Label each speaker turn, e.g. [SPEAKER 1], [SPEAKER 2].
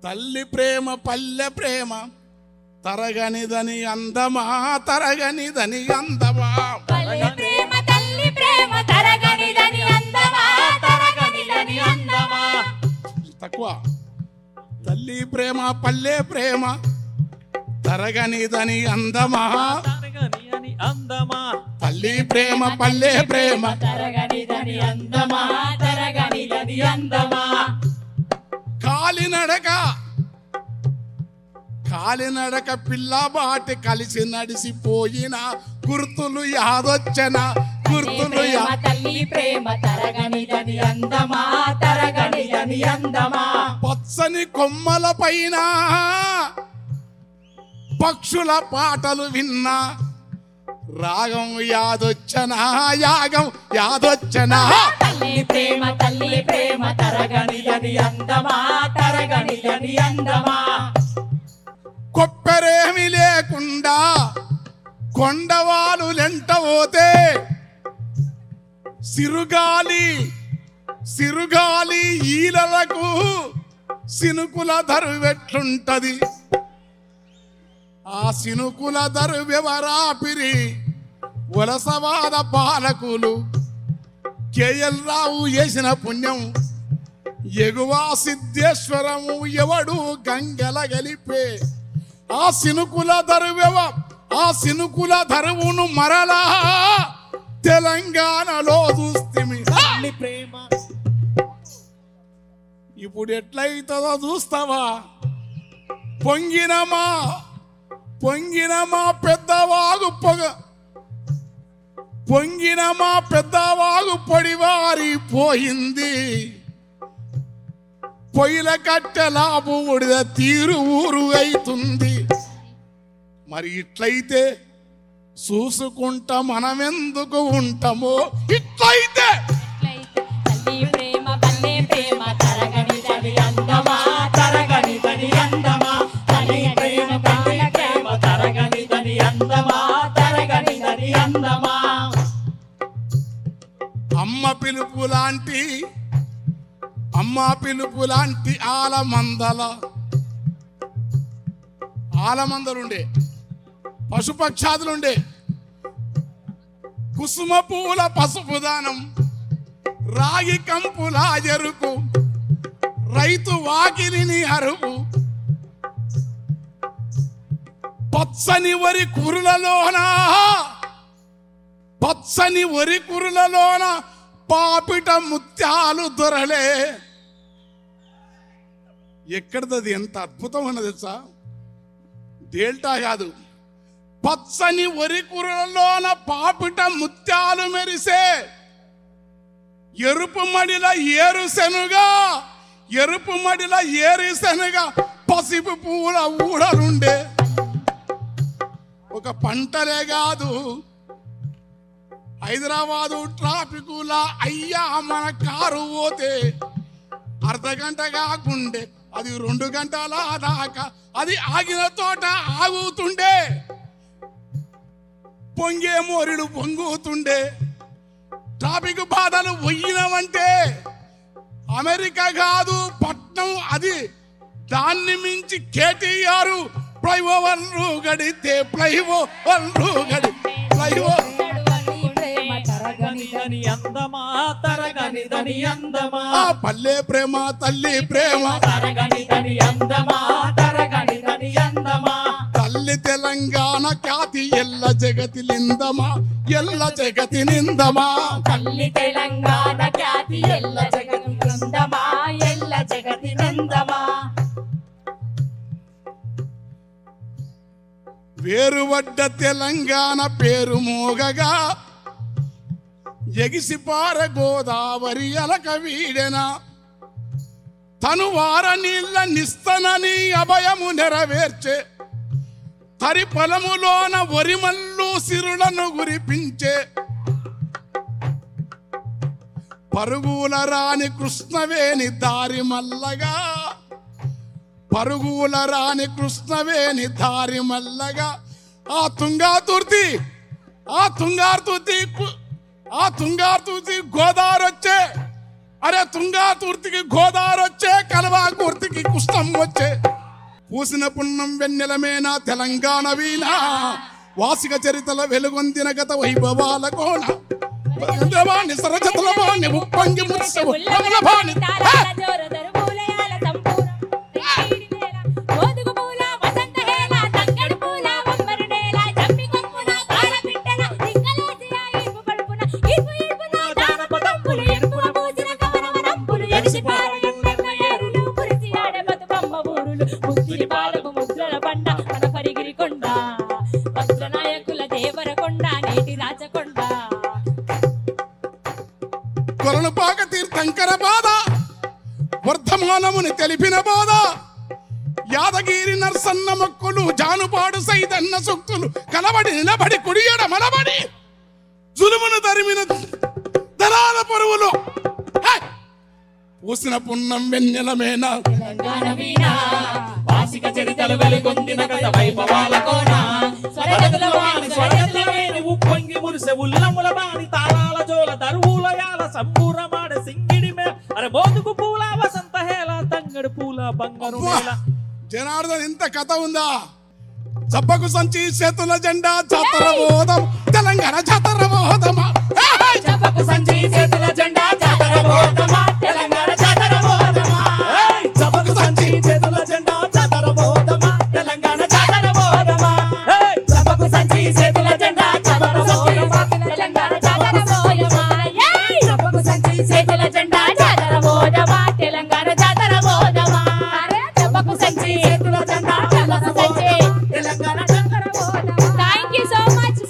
[SPEAKER 1] తల్లి ప్రేమ పల్లె ప్రేమ తరగనిదని అందమా తరగనిదని అందమా
[SPEAKER 2] పల్లె ప్రేమ తల్లి ప్రేమ తరగనిదని అందమా తరగనిదని అందమా
[SPEAKER 1] తక్కువ తల్లి ప్రేమ పల్లె ప్రేమ తరగనిదని అందమా
[SPEAKER 3] తరగనిదని అందమా
[SPEAKER 1] తల్లి ప్రేమ పల్లె ప్రేమ
[SPEAKER 2] తరగనిదని అందమా తరగనిదని అందమా
[SPEAKER 1] కాలినడక పిల్లబాటి కలిసి నడిసిపోయిన గుర్తులు యాదొచ్చన గుర్తులు
[SPEAKER 2] తల్లి ప్రేమ తరగనిదని అందమా తరగనిదని అందమా
[SPEAKER 1] పచ్చని కొమ్మల పైన పక్షుల పాటలు విన్నా రాగం యాదొచ్చనా యాగం యాదొచ్చనా
[SPEAKER 2] తల్లి ప్రేమ తరగనిదని అందమా తరగనిదని అందమా
[SPEAKER 1] కొప్పెరేమి లేకుండా కొండవాలు లెంటపోతే సిరుగాలి ఈలలకు సినుకుల దరువెట్లుంటది ఆ సినుకుల దరువెవరాపిరి వలసవాద పాలకులు కేఎల్ రావు చేసిన పుణ్యం ఎగువా సిద్ధేశ్వరము ఎవడు గంగల గలిపే ఆ సినుకుల దరువును మరలా తెలంగాణలో చూస్తిమి
[SPEAKER 3] ప్రేమ
[SPEAKER 1] ఇప్పుడు ఎట్లయితుందో చూస్తావా పొంగిన మా పెద్దవాగు పొడివారి పోయింది పొయ్యిల కట్టెలా బూడిద తీరు ఊరు అవుతుంది మరి ఇట్లయితే చూసుకుంటా మనమెందుకు ఉంటామో ఇట్లయితే
[SPEAKER 2] తల్లి ప్రేమ పల్లె ప్రేమ తరగనిదని అందమా తరగనిదని అందమా తల్లి ప్రేమ పల్లె ప్రేమ తరగనిదని అందమా తరగనిదని అందమా
[SPEAKER 1] అమ్మ పిలుపు లాంటి ఆలమందలుండే పశుపక్షాదులుండే కుసుమ పూల పసుపు దానం రాగి కంపుల ఎరుకు రైతు వాకిలిని అరుపు పచ్చని వరి కురులలోన పాపిట ముత్యాలు దొరలే ఎక్కడది ఎంత అద్భుతం ఉన్నది తెలుసా డేల్టా కాదు పచ్చని వరి కురులలోన పాపిట ముత్యాలు మెరిసే ఎరుపు మడిల ఏరుశెనుగా పసిపు పూల ఊడలుండే ఒక పంటలే కాదు హైదరాబాదు ట్రాఫికులా అయ్యా మన కారు పోతే అర్ధగంట కాకుండే అది 2 గంటల దాకా అది ఆగిన తోట ఆగుతుండే పొంగే మోరిడు పొంగుతుండే ట్రాఫిక్ బాధలు పోయినవంటే అమెరికా కాదు పట్నం అది దాన్ని మించి కేటీఆర్ ఫ్లైఓవర్లు గడితే
[SPEAKER 3] తరగనిదని అందమా తరగనిదని అందమా
[SPEAKER 1] పల్లె ప్రేమ తల్లి ప్రేమ
[SPEAKER 2] తరగనిదని అందమా తరగనిదని అందమా
[SPEAKER 1] తల్లి తెలంగాణ ఖ్యాతి ఎల్ల జగతి నిందమా
[SPEAKER 2] తల్లి తెలంగాణ ఖ్యాతి ఎల్ల జగతి నిందమా
[SPEAKER 1] వేరువడ్డ తెలంగాణ పేరు మోగగా ఎగిసిపార గోదావరి అలక వీడెనా తను వార నీళ్ళ నిస్తనని అభయము నెరవేర్చే తరి పొలములోన వరిమల్లు సిరులను గురిపించే పరుగుల రాని కృష్ణవేణి దారి మల్లగా ఆ తుంగార్తూతి గోదావరి వచ్చే అరే తుంగాతూర్తికి గోదావరి వచ్చే, కలవాకూర్తికి కుష్టం వచ్చే. పూసిన పున్నం వెన్నెలమేన తెలంగాణ వీణ, వాసిక చరితల వెలుగొందిన గత వైభవాల కోణ. వాణి సరజతల వాణి ఉప్పొంగి మురిసె ఉప్పముల వాణి. కొలనుపాక తీర్థంకర బాధ, వర్ధమానముని తెలిపిన బాధ. యాదగిరి నర్సన్న మొక్కులు, జానుపాడు సైదన్న సూక్తులు, కలబడి నిలబడి కుడియడ మలబడి జులుమును తరిమిన దళాల పరువులు. పూసిన పున్నం వెన్నెలమేన
[SPEAKER 2] తెలంగాణ వీణ, వాసిక చరితలు వెలుగొందిన గత వైభవాల కోణ. స్వరగతుల వాణి స్వరగతుల వేణి
[SPEAKER 3] ఉప్పొంగి మురిసె ఉల్లముల బాణి, తాళాల జోల దరువులయాల సంబూరమాడ సింగిడి మే. అరే మోదుగు పూల వసంత హేళ, తంగడు పూల బంగారు నేల.
[SPEAKER 1] జనార్దన్ ఇంత కథ ఉందా? చప్పకు సంచి చేతుల జెండా జాతర బోధం, తెలంగాణ జాతర బోధమా.
[SPEAKER 2] చప్పకు సంచి చేతుల జెండా జాతర బోధమా, తెలంగాణ జాతర బోధమా.
[SPEAKER 3] చప్పకు సంచి చేతుల జెండా జాతర బోధమా, తెలంగాణ జాతర బోధమా.
[SPEAKER 2] చప్పకు సంచి చేతుల జెండా జాతర బోధమా, తెలంగాణ జాతర బోధమా. చప్పకు సంచి చేతుల జెండా జాతర బోధమా, తెలంగాణ జాతర బోధమా. చప్పకు సంచి చేతుల జెండా జాతర బోధమా, తెలంగాణ జాతర బోధమా. Thank you so much.